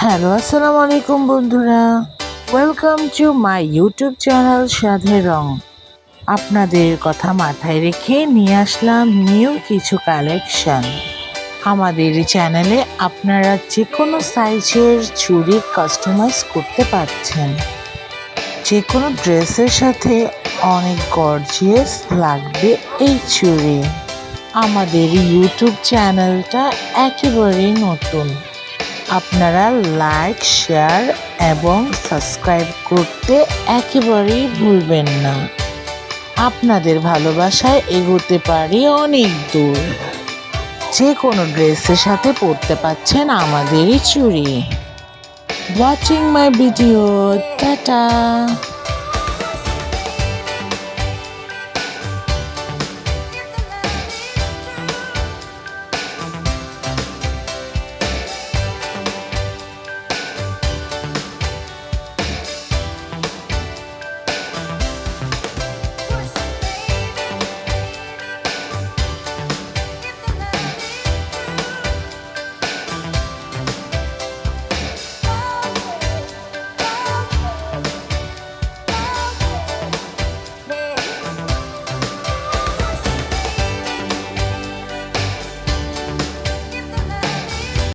Hello, আসসালামু আলাইকুম বন্ধুরা। Welcome to my YouTube channel সাধের রং। আপনাদের কথা মাথায় রেখে নিয়ে আসলাম নিউ কিছু কালেকশন। আমাদের চ্যানেলে আপনারা যে কোনো সাইজের চুড়ি কাস্টমাইজ করতে পারছেন। যে কোনো ড্রেসের সাথে অনেক গর্জিয়াস লাগবে এই চুড়ি। আমাদের ইউটিউব চ্যানেলটা একেবারেই নতুন। আপনারা লাইক, শেয়ার এবং সাবস্ক্রাইব করতে একেবারেই ভুলবেন না। আপনাদের ভালোবাসায় এগোতে পারি অনেক দূর। যে কোনো ড্রেসের সাথে পরতে পাচ্ছেন আমাদেরই চুড়ি। Watching my video, tata.